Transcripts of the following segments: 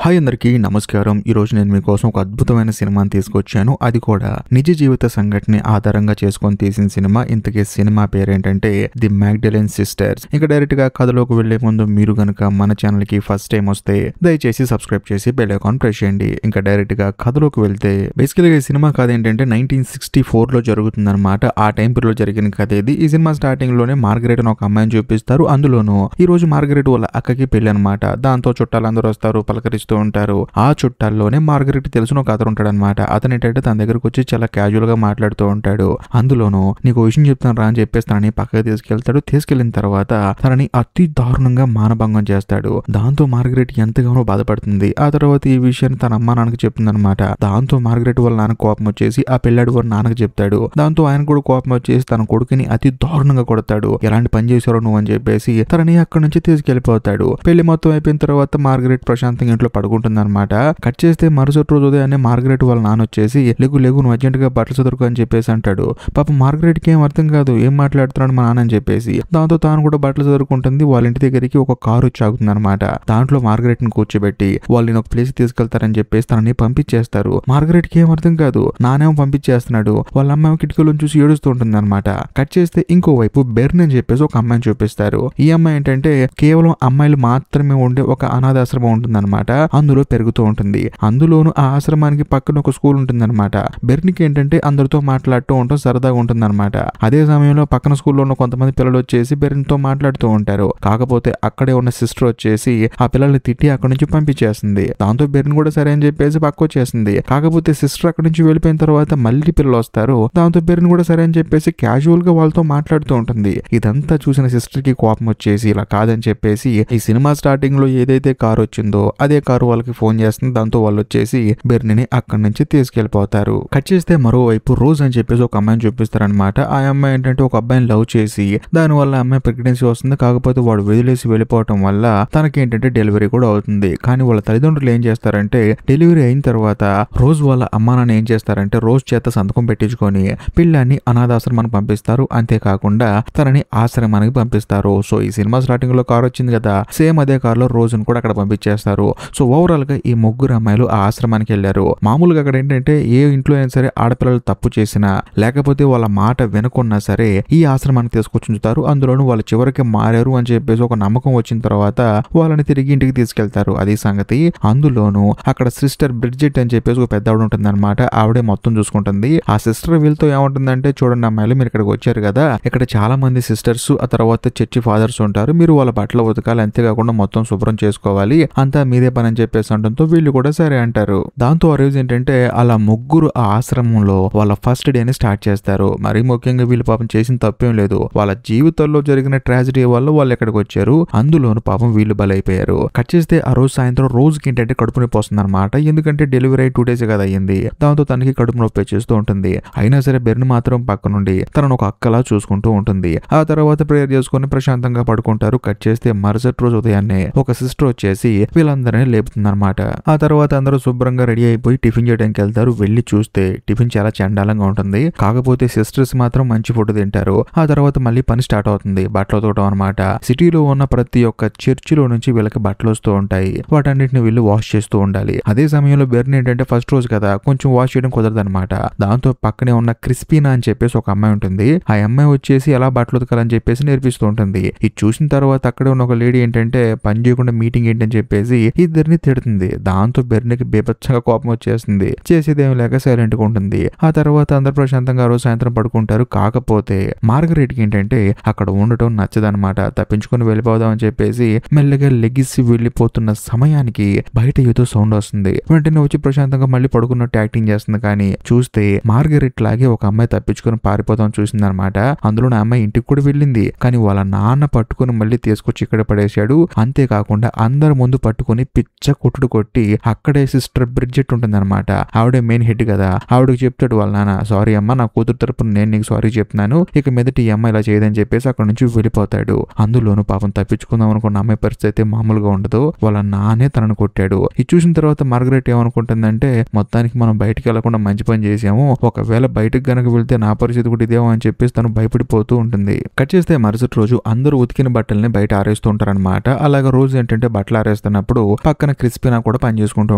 Hi అందరికీ నమస్కారం. ఈరోజు నేను మీకోసం ఒక అద్భుతమైన సినిమాని తీసుకొచ్చాను. అది కూడా నిజ జీవిత సంఘటన ఆధారంగా చేసుకొని తీసిన సినిమా. ఇంతకీ సినిమా పేరేంటంటే ది మ్యాగ్డలెన్ సిస్టర్స్. ఇంకా డైరెక్ట్ గా కథలోకి వెళ్లే ముందు మీరు గనుక మన ఛానల్ కి ఫస్ట్ టైం వస్తే దయచేసి సబ్స్క్రైబ్ చేసి బెల్ ఐకాన్ ప్రెస్ చేయండి. ఇంకా డైరెక్ట్ గా కథలోకి వెళ్తే బేసికల్గా ఈ సినిమా కథ ఏంటంటే 1964 లో జరుగుతుందన్నమాట. ఆ టైం పీరియడ్ లో జరిగిన కథ ఇది. ఈ సినిమా స్టార్టింగ్ లోనే మార్గరెట్ అని ఒక అమ్మాయిని చూపిస్తారు. అందులోనూ ఈ రోజు మార్గరెట్ వాళ్ళ అక్కకి పెళ్లి అనమాట. దాంతో చుట్టాలందరూ వస్తారు, పలకరిస్తూ ఉంటారు. ఆ చుట్టాల్లోనే మార్గరెట్ తెలిసిన ఒక అతను ఉంటాడు అనమాట. అతను ఏంటంటే తన దగ్గరకు వచ్చి చాలా క్యాజువల్ గా మాట్లాడుతూ ఉంటాడు. అందులోనూ నీకు విషయం చెప్తాను రా అని చెప్పేసి తనని పక్కకి తీసుకెళ్తాడు. తీసుకెళ్లిన తర్వాత తనని అతి దారుణంగా మానభంగం చేస్తాడు. దాంతో మార్గరెట్ ఎంతగానో బాధపడుతుంది. ఆ తర్వాత ఈ విషయాన్ని తన అమ్మ నాన్నకి చెప్తుందనమాట. దాంతో మార్గరెట్ వాళ్ళ నాన్న కోపం వచ్చేసి ఆ పెళ్ళాడు వాళ్ళ నాన్నకి చెప్తాడు. దాంతో ఆయన కూడా కోపం వచ్చేసి తన కొడుకుని అతి దారుణంగా కొడతాడు. ఎలాంటి పని చేశారో నువ్వు అని చెప్పేసి తనని అక్కడి నుంచి తీసుకెళ్లిపోతాడు. పెళ్లి మొత్తం అయిపోయిన తర్వాత మార్గరెట్ ప్రశాంతంగా ఇంట్లో పడుకుంటుంది అనమాట. కట్ చేస్తే మరుసటి రోజు ఉదయాన్నే మార్గరెట్ వాళ్ళ నాన్న వచ్చేసి లేగు నువ్వు అర్జెంట్ గా బట్టలు చదువుకో అని చెప్పేసి అంటాడు. పాప మార్గరెట్ కి ఏం అర్థం కాదు, ఏం మాట్లాడుతున్నాడు మా నాన్న అని చెప్పేసి. దాంతో తాను కూడా బట్టలు చదువుకుంటుంది. వాళ్ళ ఇంటి దగ్గరికి ఒక కారు వచ్చి ఆగుతుంది అనమాట. దాంట్లో మార్గరెట్ ని కూర్చోబెట్టి వాళ్ళని ఒక ప్లేస్ తీసుకెళ్తారని చెప్పేసి తనని పంపించేస్తారు. మార్గరెట్ కి ఏం అర్థం కాదు, నానేమో పంపించేస్తున్నాడు. వాళ్ళ అమ్మాయి కిటికీలో చూసి ఏడుస్తూ ఉంటుంది అనమాట. కట్ చేస్తే ఇంకోవైపు బెర్న్ అని చెప్పేసి ఒక అమ్మాయిని చూపిస్తారు. ఈ అమ్మాయి ఏంటంటే కేవలం అమ్మాయిలు మాత్రమే ఉండే ఒక అనాథాశ్రమం ఉంటుంది అనమాట. అందులో పెరుగుతూ ఉంటుంది. అందులోను ఆ ఆశ్రమానికి పక్కన ఒక స్కూల్ ఉంటుంది అనమాట. బెర్నికి ఏంటంటే అందరితో మాట్లాడుతూ ఉంటాం, సరదాగా ఉంటుంది అనమాట. అదే సమయంలో పక్కన స్కూల్లో ఉన్న కొంతమంది పిల్లలు వచ్చేసి బెర్న్తో మాట్లాడుతూ ఉంటారు. కాకపోతే అక్కడే ఉన్న సిస్టర్ వచ్చేసి ఆ పిల్లల్ని తిట్టి అక్కడి నుంచి పంపించేస్తుంది. దాంతో బెర్న్ కూడా సరే అని చెప్పేసి పక్క వచ్చేసింది. కాకపోతే సిస్టర్ అక్కడి నుంచి వెళ్ళిపోయిన తర్వాత మళ్ళీ పిల్లలు వస్తారు. దాంతో బెర్న్ కూడా సరే అని చెప్పేసి క్యాజువల్ గా వాళ్ళతో మాట్లాడుతూ ఉంటుంది. ఇదంతా చూసిన సిస్టర్ కి కోపం వచ్చేసి ఇలా కాదని చెప్పేసి ఈ సినిమా స్టార్టింగ్ లో ఏదైతే కారు వచ్చిందో అదే కారు వాళ్ళకి ఫోన్ చేస్తుంది. దాంతో వాళ్ళు వచ్చేసి బెర్నీని అక్కడి నుంచి తీసుకెళ్లిపోతారు. కట్ చేస్తే మరోవైపు రోజ్ అని చెప్పేసి ఒక అమ్మాయిని చూపిస్తారనమాట. ఆ అమ్మాయి ఏంటంటే ఒక అబ్బాయిని లవ్ చేసి దాని వల్ల అమ్మాయి ప్రెగ్నెన్సీ వస్తుంది. కాకపోతే వాడు వదిలేసి వెళ్ళిపోవటం వల్ల తనకి ఏంటంటే డెలివరీ కూడా అవుతుంది. కానీ వాళ్ళ తల్లిదండ్రులు ఏం చేస్తారంటే డెలివరీ అయిన తర్వాత రోజ్ వాళ్ళ అమ్మా నాన్న ఏం చేస్తారంటే రోజ్ చేత సంతకం పెట్టించుకొని పిల్లాన్ని అనాథాశ్రమానికి పంపిస్తారు. అంతేకాకుండా తనని ఆశ్రమానికి పంపిస్తారు. సో ఈ సినిమా స్టార్టింగ్ లో కారు వచ్చింది కదా, సేమ్ అదే కారులో రోజును కూడా అక్కడ పంపించేస్తారు. సో ఓవరాల్ గా ఈ ముగ్గురు అమ్మాయిలు ఆ ఆశ్రమానికి వెళ్లారు. మామూలుగా అక్కడ ఏంటంటే ఏ ఇంట్లో అయినా సరే ఆడపిల్లలు తప్పు చేసినా లేకపోతే వాళ్ళ మాట వినకున్నా సరే ఈ ఆశ్రమానికి తీసుకొచ్చి ఉంచుతారు. అందులోనూ వాళ్ళు చివరికి మారారు అని చెప్పేసి ఒక నమ్మకం వచ్చిన తర్వాత వాళ్ళని తిరిగి ఇంటికి తీసుకెళ్తారు. అది సంగతి. అందులోనూ అక్కడ సిస్టర్ బ్రిడ్జెట్ అని చెప్పేసి ఒక పెద్ద ఆవిడ ఉంటుంది అనమాట. ఆవిడే మొత్తం చూసుకుంటుంది. ఆ సిస్టర్ వీళ్ళతో ఏముంటుందంటే చూడండి అమ్మాయిలు, మీరు ఇక్కడికి వచ్చారు కదా, ఇక్కడ చాలా మంది సిస్టర్స్ ఆ తర్వాత చర్చి ఫాదర్స్ ఉంటారు. మీరు వాళ్ళ బట్టలు ఉతకాలి, అంతేకాకుండా మొత్తం శుభ్రం చేసుకోవాలి, అంతా మీదే పని అని చెప్పేసి అంటంతో వీళ్ళు కూడా సరే అంటారు. దాంతో ఆ రోజు ఏంటంటే అలా ముగ్గురు ఆ ఆశ్రమంలో వాళ్ళ ఫస్ట్ డేని స్టార్ట్ చేస్తారు. మరీ ముఖ్యంగా వీళ్ళు పాపం చేసిన తప్పేం లేదు. వాళ్ళ జీవితంలో జరిగిన ట్రాజడీ వల్ల వాళ్ళు ఎక్కడికి వచ్చారు. అందులోను పాపం వీళ్ళు బలైపోయారు. కట్ చేస్తే ఆ రోజు సాయంత్రం రోజుకి ఏంటంటే కడుపు నొప్పి వస్తుంది అనమాట. ఎందుకంటే డెలివరీ 2 days కదా అయ్యింది. దాంతో తనకి కడుపు నొప్పి వచ్చేస్తూ ఉంటుంది. అయినా సరే బెర్న్ మాత్రం పక్క నుండి తనను ఒక అక్కలా చూసుకుంటూ ఉంటుంది. ఆ తర్వాత ప్రేయర్ చేసుకుని ప్రశాంతంగా పడుకుంటారు. కట్ చేస్తే మరుసటి రోజు ఉదయాన్నే ఒక సిస్టర్ వచ్చేసి వీళ్ళందరినీ లేపుతుందన్నమాట. ఆ తర్వాత అందరూ శుభ్రంగా రెడీ అయిపోయి టిఫిన్ చేయడానికి వెళ్తారు. వెళ్లి చూస్తే టిఫిన్ చాలా చండాలంగా ఉంటుంది. కాకపోతే సిస్టర్స్ మాత్రం మంచి ఫుడ్ తింటారు. ఆ తర్వాత మళ్ళీ పని స్టార్ట్ అవుతుంది, బట్టలు ఉతకడం అనమాట. సిటీలో ఉన్న ప్రతి ఒక్క చర్చిలో నుంచి వీళ్ళకి బట్టలు వస్తూ ఉంటాయి. వాటన్నిటిని వీళ్ళు వాష్ చేస్తూ ఉండాలి. అదే సమయంలో బెర్న్ ఏంటంటే ఫస్ట్ రోజు కదా కొంచెం వాష్ చేయడం కుదరదనమాట. దాంతో పక్కనే ఉన్న క్రిస్పీనా అని చెప్పేసి ఒక అమ్మాయి ఉంటుంది. ఆ అమ్మాయి వచ్చేసి ఎలా బట్టలు ఉతకాలని చెప్పేసి నేర్పిస్తూ ఉంటుంది. ఇది చూసిన తర్వాత అక్కడే ఉన్న ఒక లేడీ ఏంటంటే పని చేయకుండా మీటింగ్ ఏంటని చెప్పేసి ఇద్దరిని తిడుతుంది. దాంతో బెర్నికి బేబచ్చగా కోపం వచ్చేస్తుంది. చేసేదేమి లేక సైలెంట్ గా ఉంటుంది. ఆ తర్వాత అందరు ప్రశాంతంగా రోజు సాయంత్రం పడుకుంటారు. కాకపోతే మార్గరెట్ కి ఏంటంటే అక్కడ ఉండటం నచ్చదనమాట. తప్పించుకుని వెళ్ళిపోదాం అని చెప్పేసి మెల్లగా లెగిసి వెళ్ళిపోతున్న సమయానికి బయట ఏదో సౌండ్ వస్తుంది. వెంటనే వచ్చి ప్రశాంతంగా మళ్ళీ పడుకున్నట్టు యాక్టింగ్ చేస్తుంది. కానీ చూస్తే మార్గరెట్ లాగే ఒక అమ్మాయి తప్పించుకుని పారిపోదాం చూసింది అనమాట. అందులో నా అమ్మాయి ఇంటికి కూడా వెళ్ళింది. కానీ వాళ్ళ నాన్న పట్టుకుని మళ్ళీ తీసుకొచ్చి ఇక్కడ పడేశాడు. అంతేకాకుండా అందరి ముందు పట్టుకుని పిచ్చ కొట్టుడు కొట్టి అక్కడే సిస్టర్ బ్రిడ్జెట్ ఉంటుంది అనమాట. ఆవిడే మెయిన్ హెడ్ కదా, ఆవిడకి చెప్తాడు వాళ్ళ నాన్న, సారీ అమ్మ, నా కూతురు తరపున నేను నీకు సారీ చెప్తున్నాను, ఇక మీదట ఈ అమ్మాయి ఇలా చేయదని చెప్పేసి అక్కడ నుంచి వెళ్ళిపోతాడు. అందులోను పాపం తప్పించుకుందాం అనుకున్న అమ్మాయి పరిస్థితి అయితే మామూలుగా ఉండదు. వాళ్ళ నాన్నే తనను కొట్టాడు. ఇది చూసిన తర్వాత మార్గరెట్ ఏమనుకుంటుందంటే మొత్తానికి మనం బయటికి వెళ్లకుండా మంచి పని చేసాము, ఒకవేళ బయటకు గనక వెళ్తే నా పరిస్థితి కూడా ఇదేమో అని చెప్పేసి తను భయపడిపోతూ ఉంటుంది. కట్ చేస్తే మరుసటి రోజు అందరూ ఉతికిన బట్టల్ని బయట ఆరేస్తూ ఉంటారనమాట. అలాగే రోజు ఏంటంటే బట్టలు ఆరేస్తున్నప్పుడు పక్కన పక్కన క్రిస్పినా కూడా పనిచేసుకుంటూ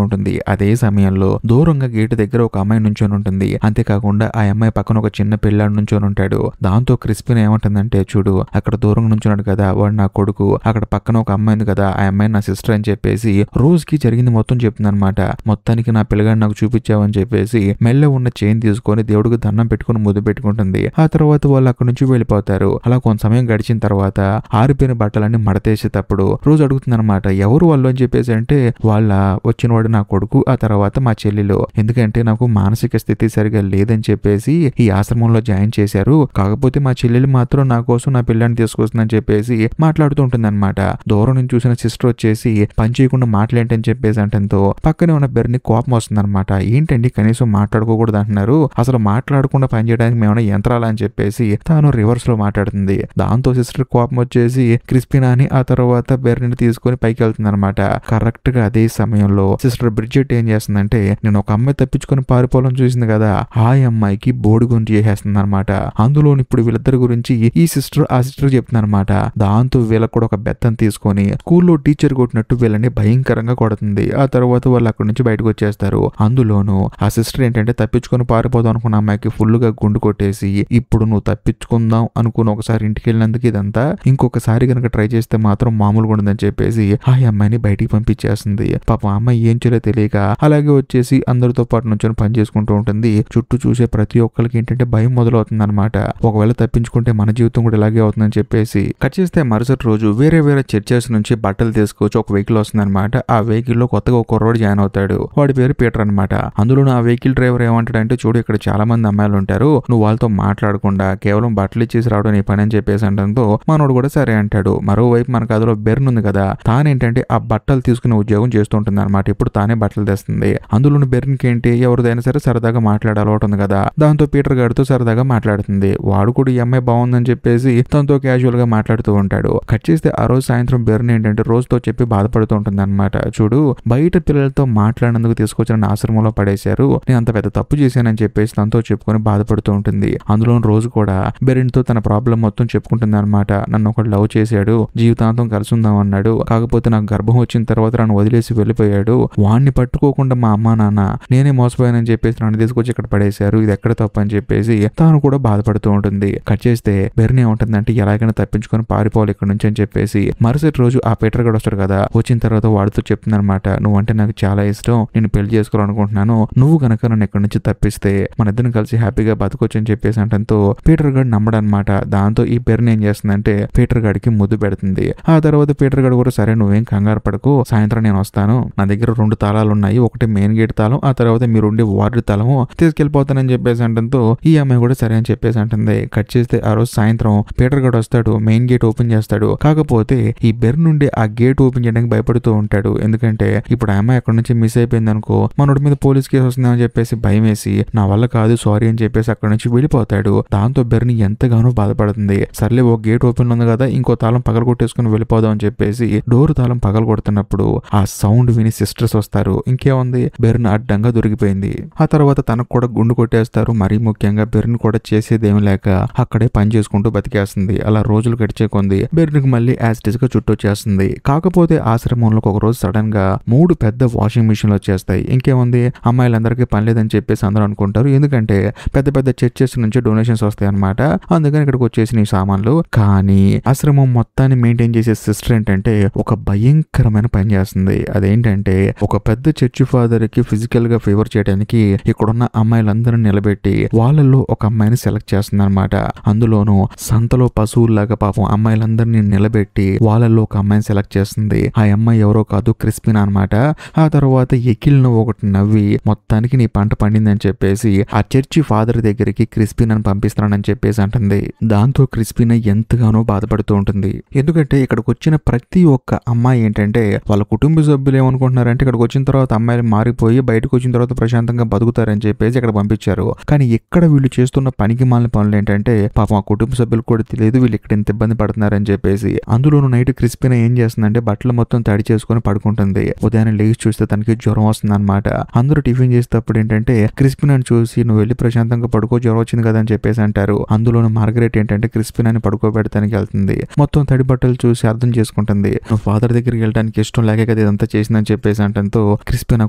ఉంటుంది. అదే సమయంలో దూరంగా గేటు దగ్గర ఒక అమ్మాయి నుంచొని ఉంటుంది. అంతేకాకుండా ఆ అమ్మాయి పక్కన ఒక చిన్న పిల్లాడు నుంచొని ఉంటాడు. దాంతో క్రిస్పినా ఏమంటుందంటే, చూడు అక్కడ దూరంగా నుంచున్నాడు కదా వాడు నా కొడుకు, అక్కడ పక్కన ఒక అమ్మాయి ఉంది కదా ఆ అమ్మాయి నా సిస్టర్ అని చెప్పేసి రోజుకి జరిగింది మొత్తం చెప్తుంది అనమాట. మొత్తానికి నా పిల్లగాడు నాకు చూపించావని చెప్పేసి మెల్ల ఉన్న చైన్ తీసుకొని దేవుడికి దండం పెట్టుకుని ముద్దు పెట్టుకుంటుంది. ఆ తర్వాత వాళ్ళు అక్కడ నుంచి వెళ్ళిపోతారు. అలా కొంత సమయం గడిచిన తర్వాత ఆరిపోయిన బట్టలన్నీ మడతేసేటప్పుడు రోజు అడుగుతుంది అనమాట, ఎవరు వాళ్ళు అని చెప్పేసి. అంటే వాళ్ళ వచ్చినవాడు నా కొడుకు, ఆ తర్వాత మా చెల్లెలు, ఎందుకంటే నాకు మానసిక స్థితి సరిగా లేదని చెప్పేసి ఈ ఆశ్రమంలో జాయిన్ చేశారు, కాకపోతే మా చెల్లెలు మాత్రం నా కోసం నా పిల్లని తీసుకొస్తుందని చెప్పేసి మాట్లాడుతూ ఉంటుంది అనమాట. దూరం నుంచి చూసిన సిస్టర్ వచ్చేసి పని చేయకుండా మాట్లాడేంటని చెప్పేసి అంటంతో పక్కనే ఉన్న బెర్ని కోపం వస్తుంది అనమాట. ఏంటండి కనీసం మాట్లాడుకోకూడదు అంటున్నారు, అసలు మాట్లాడకుండా పని చేయడానికి మేమైనా యంత్రాలా అని చెప్పేసి తాను రివర్స్ లో మాట్లాడుతుంది. దాంతో సిస్టర్ కోపం వచ్చేసి క్రిస్పినాని ఆ తర్వాత బెర్ని తీసుకొని పైకి వెళ్తుంది అనమాట. కరెక్ట్ గా అదే సమయంలో సిస్టర్ బ్రిడ్జెట్ ఏం చేస్తుందంటే, నేను ఒక అమ్మాయి తప్పించుకొని పారిపోవాలని చూసింది కదా ఆ అమ్మాయికి బోర్డు గురించి చేసేస్తుంది అనమాట. అందులో ఇప్పుడు వీళ్ళిద్దరి గురించి ఈ సిస్టర్ ఆ సిస్టర్ చెప్తుంది అనమాట. దాంతో వీళ్ళకి కూడా ఒక బెత్తం తీసుకొని స్కూల్లో టీచర్ కొట్టినట్టు వీళ్ళని భయంకరంగా కొడుతుంది. ఆ తర్వాత వాళ్ళు అక్కడి నుంచి బయటకు వచ్చేస్తారు. అందులోనూ ఆ సిస్టర్ ఏంటంటే తప్పించుకొని పారిపోదాం అనుకున్న అమ్మాయికి ఫుల్ గా గుండు కొట్టేసి, ఇప్పుడు నువ్వు తప్పించుకుందాం అనుకుని ఒకసారి ఇంటికి వెళ్ళినందుకు ఇదంతా, ఇంకొకసారి కనుక ట్రై చేస్తే మాత్రం మామూలుగా ఉండదని చెప్పేసి ఆ అమ్మాయిని బయటికి పంపించేస్తుంది. పాపం ఆ అమ్మాయి ఏం చేయాలో తెలియక అలాగే వచ్చేసి అందరితో పాటు నుంచి పని చేసుకుంటూ ఉంటుంది. చుట్టూ చూసే ప్రతి ఒక్కరికి ఏంటంటే భయం మొదలవుతుంది అనమాట. ఒకవేళ తప్పించుకుంటే మన జీవితం కూడా ఇలాగే అవుతుందని చెప్పేసి కట్ చేస్తే మరుసటి రోజు వేరే వేరే చర్చెస్ నుంచి బట్టలు తీసుకొచ్చి ఒక వెహికల్ వస్తుంది అనమాట. ఆ వెహికల్ లో కొత్తగా ఒక కుర్రోడు జాయిన్ అవుతాడు. వాడి పేరు పీటర్ అనమాట. అందులో ఆ వెహికల్ డ్రైవర్ ఏమంటాడంటే, చూడు ఇక్కడ చాలా మంది అమ్మాయిలు ఉంటారు, నువ్వు వాళ్ళతో మాట్లాడకుండా కేవలం బట్టలు ఇచ్చేసి రావడం నీ పని అని చెప్పేసి అంటంతో మనోడు కూడా సరే అంటాడు. మరోవైపు మనకు అందులో బెర్న్ ఉంది కదా, తానేంటంటే ఆ బట్టలు తీసుకునే ఉద్యోగం చేస్తుంటుంది అనమాట. ఇప్పుడు తానే బట్టలు తెస్తుంది. అందులోని బెర్న్కి ఏంటి ఎవరిదైనా సరే సరదాగా మాట్లాడే అలవాటు ఉంది కదా, దాంతో పీటర్ గారితో సరదాగా మాట్లాడుతుంది. వాడు కూడా ఈ అమ్మాయి బాగుందని చెప్పేసి తనతో క్యాజువల్ గా మాట్లాడుతూ ఉంటాడు. కట్ చేస్తే ఆ రోజు సాయంత్రం బెర్న్ ఏంటంటే రోజుతో చెప్పి బాధపడుతూ ఉంటుంది అనమాట. చూడు బయట పిల్లలతో మాట్లాడినందుకు తీసుకొచ్చిన నా ఆశ్రమంలో పడేశారు, నేను అంత పెద్ద తప్పు చేశానని చెప్పేసి తనతో చెప్పుకొని బాధపడుతూ ఉంటుంది. అందులో రోజు కూడా బెర్న్ తో తన ప్రాబ్లం మొత్తం చెప్పుకుంటుంది అనమాట. నన్ను ఒకడు లవ్ చేశాడు, జీవితాంతం కలిసి ఉందాం అన్నాడు, కాకపోతే నాకు గర్భం వచ్చిన తర్వాత నన్ను వదిలేసి వెళ్ళిపోయాడు, వాడిని పట్టుకోకుండా మా అమ్మా నాన్న నేనే మోసపోయానని చెప్పేసి నన్ను తీసుకొచ్చి ఇక్కడ పడేశారు, ఇది ఎక్కడ తప్పు అని చెప్పేసి తాను కూడా బాధపడుతూ ఉంటుంది. కట్ చేస్తే బెర్న్ ఏముంటుందంటే ఎలాగైనా తప్పించుకొని పారిపోవాలి ఇక్కడ నుంచి అని చెప్పేసి మరుసటి రోజు ఆ పీటర్ గడు వస్తాడు కదా, వచ్చిన తర్వాత వాడితో చెప్తుంది అనమాట, నువ్వంటే నాకు చాలా ఇష్టం, నేను పెళ్లి చేసుకోవాలనుకుంటున్నాను, నువ్వు కనుక నన్ను ఇక్కడ నుంచి తప్పిస్తే మన ఇద్దరం కలిసి హ్యాపీగా బతకొచ్చు అని చెప్పేసి అంటంతో పీటర్ గడు నమ్మడనమాట. దాంతో ఈ బెర్న్ ఏం చేస్తుందంటే పీటర్ గడికి ముద్దు పెడుతుంది. ఆ తర్వాత పీటర్ గడు కూడా సరే నువ్వేం కంగారు పడకు, సాయంత్రం నేను వస్తాను, నా దగ్గర 2 తాళాలు ఉన్నాయి, ఒకటి మెయిన్ గేట్ తాళం, ఆ తర్వాత మీరు ఉండే వార్డు తాళము తీసుకెళ్లిపోతానని చెప్పేసి అంటంతో ఈ అమ్మాయి కూడా సరే అని చెప్పేసి అంటుంది. కట్ చేస్తే ఆ రోజు సాయంత్రం పీటర్ గడు వస్తాడు, మెయిన్ గేట్ ఓపెన్ చేస్తాడు. కాకపోతే ఈ బెర్న్ నుండి ఆ గేట్ ఓపెన్ చేయడానికి భయపడుతూ ఉంటాడు. ఎందుకంటే ఇప్పుడు ఆ అమ్మాయి అక్కడ నుంచి మిస్ అయిపోయింది అనుకో, మనోడి మీద పోలీస్ కేసు వస్తుందని చెప్పేసి భయం వేసి నా వల్ల కాదు సారీ అని చెప్పేసి అక్కడ నుంచి వెళ్ళిపోతాడు. దాంతో బెర్న్ ఎంతగానో బాధపడుతుంది. సర్లే ఒక గేట్ ఓపెన్ ఉంది కదా, ఇంకో తాళం పగలగొట్టేసుకుని వెళ్ళిపోదాం అని చెప్పేసి డోర్ తాళం పగలగొడుతున్నప్పుడు ఆ సౌండ్ విని సిస్టర్స్ వస్తారు. ఇంకేముంది బెర్న్ అడ్డంగా దొరికిపోయింది. ఆ తర్వాత తనకు కూడా గుండు కొట్టేస్తారు. మరీ ముఖ్యంగా బెర్న్ కూడా చేసేదేమి లేక అక్కడే పని చేసుకుంటూ బతికేస్తుంది. అలా రోజులు గడిచే కొంది బెర్న్కి మళ్ళీ యాసిటీస్ గా చుట్టొచ్చేస్తుంది. కాకపోతే ఆశ్రమంలో ఒక రోజు సడన్ గా 3 పెద్ద వాషింగ్ మిషన్లు వచ్చేస్తాయి. ఇంకేముంది అమ్మాయిలందరికీ పని లేదని చెప్పేసి అందరూ అనుకుంటారు, ఎందుకంటే పెద్ద పెద్ద చర్చెస్ నుంచి డొనేషన్స్ వస్తాయి అనమాట, అందుకని ఇక్కడికి వచ్చేసిన ఈ సామాన్లు. కానీ ఆశ్రమం మొత్తాన్ని మెయింటైన్ చేసే సిస్టర్ ఏంటంటే ఒక భయంకరమైన పని చేస్తుంది. అదేంటంటే ఒక పెద్ద చర్చి ఫాదర్ కి ఫిజికల్ గా ఫేవర్ చేయడానికి ఇక్కడున్న అమ్మాయిలందరిని నిలబెట్టి వాళ్ళల్లో ఒక అమ్మాయిని సెలెక్ట్ చేస్తుంది అనమాట. అందులోనూ సంతలో పశువుల్లాగా పాపం అమ్మాయిలందరినీ నిలబెట్టి వాళ్ళల్లో ఒక అమ్మాయిని సెలెక్ట్ చేస్తుంది. ఆ అమ్మాయి ఎవరో కాదు క్రిస్పినా అనమాట. ఆ తర్వాత ఎకిల్ను ఒకటి నవ్వి మొత్తానికి నీ పంట పండిందని చెప్పేసి ఆ చర్చి ఫాదర్ దగ్గరికి క్రిస్పినాని పంపిస్తున్నానని చెప్పేసి అంటుంది. దాంతో క్రిస్పినా ఎంతగానో బాధపడుతూ ఉంటుంది. ఎందుకంటే ఇక్కడికి వచ్చిన ప్రతి ఒక్క అమ్మాయి ఏంటంటే వాళ్ళ కుటుంబ సభ్యులు ఏమనుకుంటున్నారంటే ఇక్కడికి వచ్చిన తర్వాత అమ్మాయిలు మారిపోయి బయటకు వచ్చిన తర్వాత ప్రశాంతంగా బతుకుతారని చెప్పేసి ఇక్కడ పంపించారు. కానీ ఇక్కడ వీళ్ళు చేస్తున్న పనికి మాలిన పనులు ఏంటంటే పాపం ఆ కుటుంబ సభ్యులకు కూడా తెలియదు వీళ్ళు ఇక్కడ ఎంత ఇబ్బంది పడుతున్నారని చెప్పేసి. అందులోనూ నైట్ క్రిస్పినా ఏం చేస్తుందంటే బట్టలు మొత్తం తడి చేసుకుని పడుకుంటుంది. ఉదయాన్నే లేచి చూస్తే తనకి జ్వరం వస్తుంది అనమాట. అందరూ టిఫిన్ చేసేటప్పుడు ఏంటంటే క్రిస్పినాని చూసి నువ్వు వెళ్ళి ప్రశాంతంగా పడుకో, జ్వరం వచ్చింది కదా అని చెప్పేసి అంటారు. అందులోనూ మార్గరెట్ ఏంటంటే క్రిస్పినాని పడుకోబెడతానికి వెళ్తుంది. మొత్తం తడి బట్టలు చూసి అర్థం చేసుకుంటుంది, నువ్వు ఫాదర్ దగ్గరికి వెళ్ళడానికి ఇష్టం లేక కదా ఇదంతా చేసిందని చెప్పేసి అంటంతో క్రిస్పినా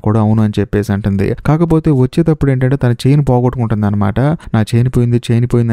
కూడా అవును అని చెప్పేసి అంటుంది. కాకపోతే వచ్చేటప్పుడు ఏంటంటే తన చైన్ పోగొట్టుకుంటుంది అనమాట. నా చైన్ పోయింది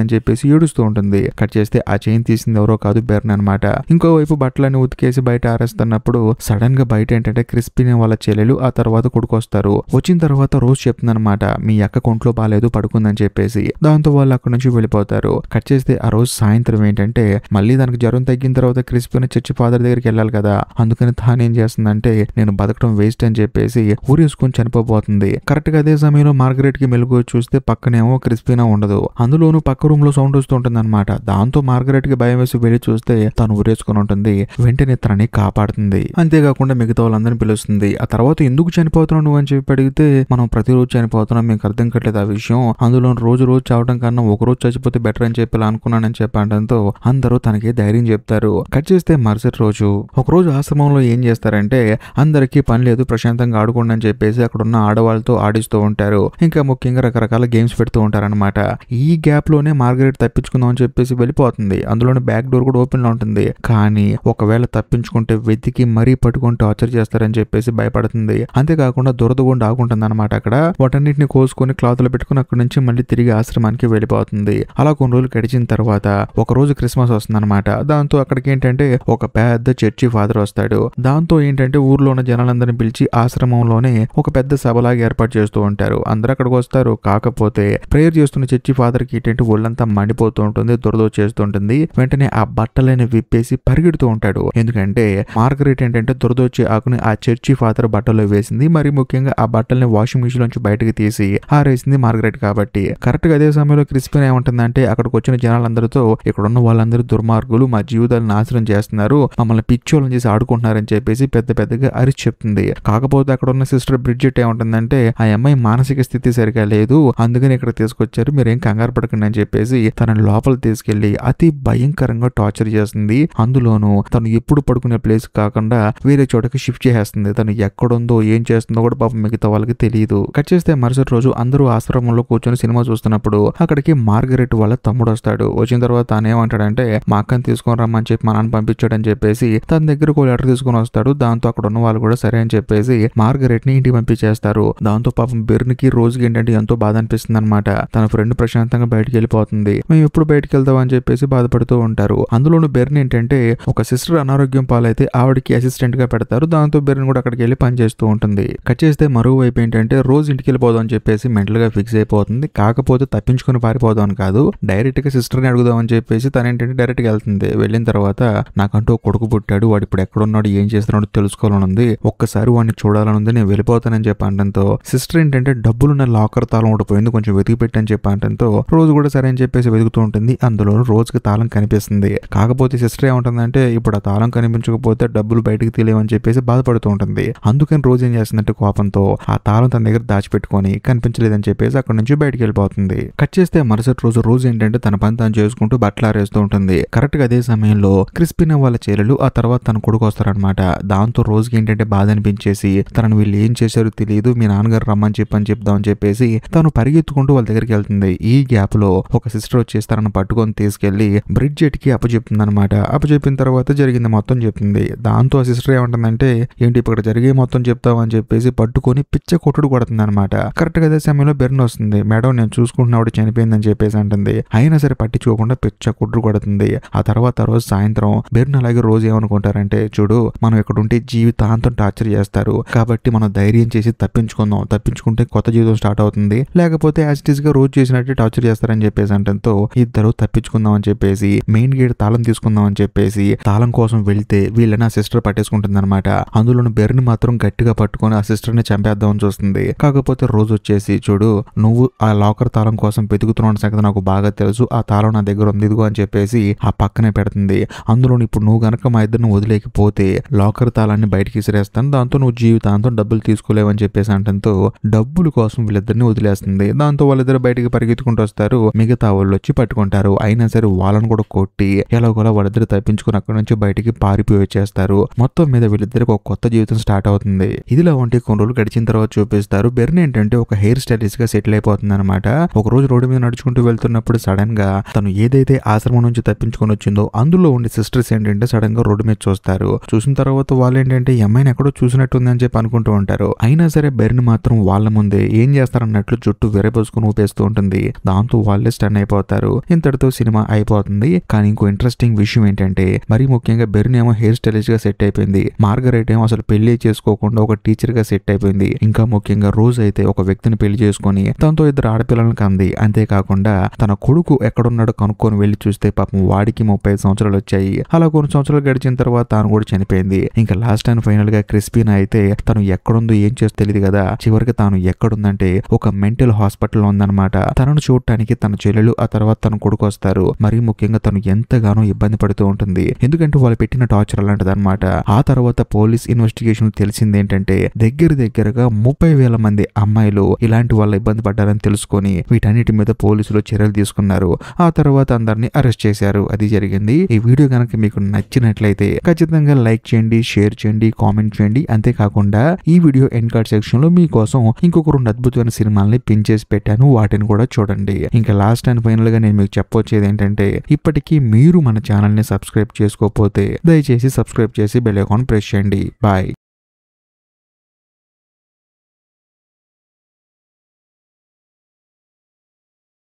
అని చెప్పేసి ఏడుస్తూ ఉంటుంది. కట్ చేస్తే ఆ చైన్ తీసింది ఎవరో కాదు, బెర్న్ అనమాట. ఇంకోవైపు బట్టలన్నీ ఉతికేసి బయట ఆరేస్తున్నప్పుడు సడన్ గా బయట ఏంటంటే క్రిస్పినా వాళ్ళ చెల్లెలు ఆ తర్వాత కొడుకొస్తారు. వచ్చిన తర్వాత రోజు చెప్తుందనమాట, మీ అక్క కొంట్లో బాలేదు పడుకుందని చెప్పేసి. దాంతో వాళ్ళు అక్కడ నుంచి వెళ్ళిపోతారు. కట్ చేస్తే ఆ రోజు సాయంత్రం ఏంటంటే మళ్ళీ దానికి జ్వరం తగ్గిన తర్వాత క్రిస్పినా చర్చి ఫాదర్ దగ్గరికి వెళ్ళాలి కదా, అందుకని తాను ఏం చేస్తుందంటే నేను బతకడం వేస్ట్ అని చెప్పేసి ఊరేసుకొని చనిపోబోతుంది. కరెక్ట్ గా అదే సమయంలో మార్గరెట్ కి మెలుగు చూస్తే పక్కనేమో క్రిస్పినా ఉండదు. అందులోనూ పక్క రూమ్ లో సౌండ్ వస్తూ ఉంటుంది అనమాట. దాంతో మార్గరెట్ కి భయం వేసి వెళ్ళి చూస్తే తను ఊరేసుకొని ఉంటుంది. వెంటనే తనని కాపాడుతుంది. అంతేకాకుండా మిగతా వాళ్ళందరినీ పిలుస్తుంది. ఆ తర్వాత ఎందుకు చనిపోతున్నావు నువ్వు అని చెప్పి అడిగితే మనం ప్రతిరోజు చనిపోతున్నాం, మీకు అర్థం కావట్లేదు ఆ విషయం, అందులో రోజు చావడం కన్నా ఒక రోజు చచ్చిపోతే బెటర్ అని చెప్పి అనుకున్నానని చెప్పడంతో అందరూ తనకి ధైర్యం చెప్తారు. కట్ చేస్తే మరుసటి రోజు ఒక రోజు ఆశ్రమంలో ఏం చేస్తారంటే అందరికీ పని లేదు ప్రశాంతంగా ఆడుకోండి అని చెప్పేసి అక్కడ ఉన్న ఆడవాళ్ళతో ఆడిస్తూ ఉంటారు. ఇంకా ముఖ్యంగా రకరకాల గేమ్స్ పెడుతూ ఉంటారనమాట. ఈ గ్యాప్ లోనే మార్గరెట్ తప్పించుకుందాం అని చెప్పేసి వెళ్ళిపోతుంది. అందులోనే బ్యాక్ డోర్ కూడా ఓపెన్ లో ఉంటుంది. కానీ ఒకవేళ తప్పించుకుంటే వెతికి మరీ పట్టుకొని టార్చర్ చేస్తారని చెప్పేసి భయపడుతుంది. అంతేకాకుండా దురదగుండా ఆగుంటుంది అనమాట. అక్కడ వాటన్నిటిని కోసుకొని క్లాత్ లో పెట్టుకుని అక్కడ నుంచి మళ్ళీ తిరిగి ఆశ్రమానికి వెళ్ళిపోతుంది. అలా కొన్ని రోజులు గడిచిన తర్వాత ఒక రోజు క్రిస్మస్ వస్తుంది అనమాట. దాంతో అక్కడికి ఏంటంటే ఒక పెద్ద చర్చి ఫాదర్ వస్తాడు. దాంతో ఏంటంటే ఊర్లో ఉన్న జనాలందరినీ పిలిచి ఆశ్రమంలోనే ఒక పెద్ద సభలాగా ఏర్పాటు చేస్తూ ఉంటారు. అందరూ అక్కడికి వస్తారు. కాకపోతే ప్రేయర్ చేస్తున్న చర్చి ఫాదర్ కి ఏంటంటే ఒళ్ళంతా మండిపోతూ ఉంటుంది, దురద చేస్తుంటుంది. వెంటనే ఆ బట్టలని విప్పేసి పరిగెడుతూ ఉంటాడు. ఎందుకంటే మార్గరెట్ ఏంటంటే దురదొచ్చి ఆకుని ఆ చర్చి ఫాదర్ బట్టలో వేసింది. మరి ముఖ్యంగా ఆ బట్టల్ని వాషింగ్ మిషన్ నుంచి బయటకు తీసి ఆరేసింది మార్గరెట్ కాబట్టి. కరెక్ట్ గా అదే సమయంలో క్రిస్పినా ఏమంటుందంటే అక్కడికి వచ్చిన జనాలందరితో ఇక్కడ ఉన్న వాళ్ళందరూ దుర్మార్గులు, మా జీవితాలను నాశనం చేస్తున్నారు, మమ్మల్ని పిచ్చోళ్ళని చేసి ఆడుకుంటున్నారని చెప్పేసి పెద్దగా అరిచి చెప్తుంది. కాకపోతే అక్కడ ఉన్న సిస్టర్ బ్రిడ్జెట్ ఏమంటుందంటే ఆ అమ్మాయి మానసిక స్థితి సరిగా లేదు, అందుకని ఇక్కడ తీసుకొచ్చారు, మీరేం కంగారు పడకండి అని చెప్పేసి తన లోపల తీసుకెళ్లి అతి భయంకరంగా టార్చర్ చేస్తుంది. అందులోనూ తను ఎప్పుడు పడుకునే ప్లేస్ కాకుండా వేరే చోటకి షిఫ్ట్ చేసేస్తుంది. తను ఎక్కడుందో ఏం చేస్తుందో కూడా పాపం మిగతా వాళ్ళకి తెలియదు. కట్ చేస్తే మరుసటి రోజు అందరూ ఆశ్రమంలో కూర్చొని సినిమా చూస్తున్నప్పుడు అక్కడికి మార్గరెట్ వాళ్ళ తమ్ముడు వస్తాడు. వచ్చిన తర్వాత తాను ఏమంటాడంటే మా అక్కని తీసుకొని రమ్మని చెప్పి మా నాన్న పంపించాడని చెప్పేసి తన దగ్గరకు లెటర్ తీసుకొని వస్తాడు. దాంతో అక్కడ ఉన్న వాళ్ళు కూడా సరే అని చెప్పేసి మార్గరెట్ ని ఇంటికి పంపించేస్తారు. దాంతో పాపం బెర్న్ కి రోజుకి ఏంటంటే ఎంతో బాధ అనిపిస్తుంది అనమాట. తన ఫ్రెండ్ ప్రశాంతంగా బయటకు వెళ్ళిపోతుంది, మేము ఎప్పుడు బయటకు వెళ్తాం అని చెప్పేసి బాధపడుతూ ఉంటారు. అందులోనూ బెర్న్ ఏంటంటే ఒక సిస్టర్ అనారోగ్యం పాలైతే ఆవిడకి అసిస్టెంట్ గా పెడతారు. దాంతో బెర్న్ కూడా అక్కడికి వెళ్ళి పని చేస్తూ ఉంటుంది. కట్ చేస్తే మరోవైపు ఏంటంటే రోజు ఇంటికి వెళ్ళిపోదాం అని చెప్పేసి మెంటల్ గా ఫిక్స్ అయిపోతుంది. కాకపోతే తప్పించుకొని పారిపోదాం అని కాదు, డైరెక్ట్ గా సిస్టర్ ని అడుగుదాం అని చెప్పేసి తన ఏంటంటే డైరెక్ట్ గా వెళ్తుంది. వెళ్ళిన తర్వాత నాకంటూ కొడుకు పుట్టాడు, వాడు ఇప్పుడు ఎక్కడున్నాడు ఏం చేస్తున్నాడు తెలుసుకోవాలని ఉంది, ఒక్కసారి వాడిని చూడాలని ఉంది, నేను వెళ్ళిపోతానని చెప్పి అనడంతో సిస్టర్ ఏంటంటే డబ్బులున్న లాకర్ తాళం ఓడిపోయింది, కొంచెం వెతికి పెట్టని చెప్పి అనడంతో రోజు కూడా సరే అని చెప్పేసి వెతుకుతూ ఉంటుంది. అందులో రోజుకి తాళం కనిపిస్తుంది. కాకపోతే సిస్టర్ ఏమంటుందంటే ఇప్పుడు ఆ తాళం కనిపించకపోతే డబ్బులు బయటకు తెలియమని చెప్పేసి బాధపడుతూ ఉంటుంది. అందుకని రోజు ఏం చేస్తుందంటే కోపంతో ఆ తాళం తన దగ్గర దాచిపెట్టుకొని కనిపించలేదని చెప్పేసి అక్కడ నుంచి బయటకు వెళ్ళిపోతుంది. కట్ చేస్తే మరుసటి రోజు ఏంటంటే తన పని తాను చేసుకుంటూ బట్టలు ఆరేస్తూ ఉంటుంది. కరెక్ట్ గా అదే సమయంలో క్రిస్పినా వాళ్ళ చెల్లెలు ఆ తర్వాత తన కొడుకు వస్తారనమాట. దాంతో రోజుకి ఏంటంటే బాధ అనిపించేసి తనను వీళ్ళు ఏం చేశారో తెలియదు, మీ నాన్నగారు రమ్మని చెప్పని చెప్దామని చెప్పేసి తను పరిగెత్తుకుంటూ వాళ్ళ దగ్గరికి వెళ్తుంది. ఈ గ్యాప్ లో ఒక సిస్టర్ వచ్చేసి తనను పట్టుకొని తీసుకెళ్లి బ్రిడ్జెట్ కి అప్పచెప్తుంది అనమాట. అప్పచెప్పిన తర్వాత జరిగింది మొత్తం చెప్తుంది. దాంతో ఆ సిస్టర్ ఏమంటుందంటే ఏంటి ఇక్కడ జరిగే మొత్తం చెప్తావని చెప్పేసి పట్టుకొని పిచ్చ కొట్టుడు కొడుతుంది అనమాట. కరెక్ట్ గా అదే సమయంలో బెర్న్ వస్తుంది. మేడం నేను చూసుకుంటున్నవాడు చనిపోయిందని చెప్పేసి అంటుంది. అయినా సరే పట్టించుకోకుండా పిచ్చ కొట్టుడు కొడుతుంది. ఆ తర్వాత రోజు సాయంత్రం బెర్న్ అలాగే రోజు ఏమనుకుంటారంటే చూడు మనం ఇక్కడ ఉంటే జీవితాంతం టార్చర్ చేస్తారు కాబట్టి మనం ధైర్యం చేసి తప్పించుకుందాం, తప్పించుకుంటే కొత్త జీవితం స్టార్ట్ అవుతుంది, లేకపోతే యాజ్ ఇట్ ఈస్ గా రోజు చేసినట్టు టార్చర్ చేస్తారని చెప్పేసి అంటంతో ఇద్దరు తప్పించుకుందాం అని చెప్పేసి మెయిన్ గేట్ తాళం తీసుకుందాం అని చెప్పేసి తాళం కోసం వెళ్తే వీళ్ళని ఆ సిస్టర్ పట్టేసుకుంటుంది అనమాట. అందులోని బెర్న్ మాత్రం గట్టిగా పట్టుకొని ఆ సిస్టర్ ని చంపేద్దామని చూస్తుంది. కాకపోతే రోజు వచ్చేసి చూడు నువ్వు ఆ లాకర్ తాళం కోసం వెతుకుతున్న సంగతి నాకు బాగా తెలుసు, ఆ తాళం నా దగ్గర ఉంది ఇదిగో అని చెప్పేసి ఆ పక్కనే పెడుతుంది. అందులో ఇప్పుడు నువ్వు గనక మా ఇద్దరిని వదిలేకపోతే లాకర్ తాళాన్ని బయటకి విసిరేస్తాను, దాంతో నువ్వు జీవితాంతం డబ్బులు తీసుకోలేవని చెప్పేసి అంటంతో డబ్బుల కోసం వీళ్ళిద్దరిని వదిలేస్తుంది. దాంతో వాళ్ళిద్దరు బయటికి పరిగెత్తుకుంటూ వస్తారు. మిగతా వాళ్ళు వచ్చి పట్టుకుంటారు. అయినా సరే వాళ్ళని కూడా కొట్టి ఎలాగోలా వాళ్ళిద్దరు తప్పించుకుని అక్కడ నుంచి బయటికి పారిపోయి వచ్చేస్తారు. మొత్తం మీద వీళ్ళిద్దరికి ఒక కొత్త జీవితం స్టార్ట్ అవుతుంది. ఇదిలా ఉంటే కొన్ని రోజులు గడిచిన తర్వాత చూపిస్తారు. బెర్న్ ఏంటంటే ఒక హెయిర్ స్టైలిస్ట్ గా సెటిల్ అయిపోతుంది అనమాట. ఒక రోజు రోడ్డు మీద నడుచుకుంటూ వెళ్తున్నప్పుడు సడన్ గా తను ఏదైతే ఆశ్రమం నుంచి తప్పించుకొని వచ్చిందో అందులో ఉండే సిస్టర్స్ ఏంటంటే సడన్ గా రోడ్డు మీద చూస్తారు. చూసిన తర్వాత వాళ్ళు ఏంటంటే ఏంటంటే ఈ అమ్మాయిని ఎక్కడో చూసినట్టుంది అని చెప్పి అనుకుంటూ ఉంటారు. అయినా సరే బెర్న్ మాత్రం వాళ్ళ ముందే ఏం చేస్తారన్నట్లు జుట్టు విరబోసుకుని ఊపేస్తూ ఉంటుంది. దాంతో వాళ్ళే స్టన్ అయిపోతారు. ఇంతటితో సినిమా అయిపోతుంది. కానీ ఇంకో ఇంట్రెస్టింగ్ విషయం ఏంటంటే మరీ ముఖ్యంగా బెర్న్ ఏమో హెయిర్ స్టైలిస్ట్ గా సెట్ అయిపోయింది. మార్గరెట్ ఏమో అసలు పెళ్లి చేసుకోకుండా ఒక టీచర్ గా సెట్ అయిపోయింది. ఇంకా ముఖ్యంగా రోజ్ అయితే ఒక వ్యక్తిని పెళ్లి చేసుకుని తనతో 2 ఆడపిల్లలను కంది. అంతేకాకుండా తన కొడుకు ఎక్కడున్నాడో కనుక్కొని వెళ్లి చూస్తే పాపం వాడికి 35 సంవత్సరాలు వచ్చాయి. అలా కొన్ని సంవత్సరాలు గడిచిన తర్వాత తాను కూడా చనిపోయింది. ఇంకా లాస్ట్ అండ్ ఫైనల్ గా క్రిస్పీనా అయితే తను ఎక్కడుందో ఏం చేస్తూ తెలియదు కదా. చివరికి తాను ఎక్కడుందంటే ఒక మెంటల్ హాస్పిటల్ ఉందన్నమాట. తనను చూడటానికి తన చెల్లెలు ఆ తర్వాత తన కొడుకు వస్తారు. మరీ ముఖ్యంగా తను ఎంతగానో ఇబ్బంది పడుతూ ఉంటుంది. ఎందుకంటే వాళ్ళు పెట్టిన టార్చర్ అలాంటిది అనమాట. ఆ తర్వాత పోలీస్ ఇన్వెస్టిగేషన్ తెలిసింది ఏంటంటే దగ్గరగా 30,000 మంది అమ్మాయిలు ఇలాంటి వాళ్ళ ఇబ్బంది పడ్డారని తెలుసుకొని వీటన్నిటి మీద పోలీసులు చర్యలు తీసుకున్నారు. ఆ తర్వాత అందరినీ అరెస్ట్ చేశారు. అది జరిగింది. ఈ వీడియో కనుక మీకు నచ్చినట్లయితే ఖచ్చితంగా లైక్ చేయండి, షేర్ చేయండి, కామెంట్ చేయండి. అంతేకాకుండా ఈ వీడియో ఎండ్ కార్డ్ సెక్షన్ లో మీకోసం ఇంకొక 2 అద్భుతమైన సినిమాల్ని పిన్ చేసి పెట్టాను. వాటిని కూడా చూడండి. ఇంకా లాస్ట్ అండ్ ఫైనల్ గా నేను మీకు చెప్పొచ్చేది ఏంటంటే ఇప్పటికీ మీరు మన ఛానల్ ని సబ్స్క్రైబ్ చేసుకోకపోతే దయచేసి సబ్స్క్రైబ్ చేసి బెల్ ఐకాన్ ప్రెస్ చేయండి. బాయ్.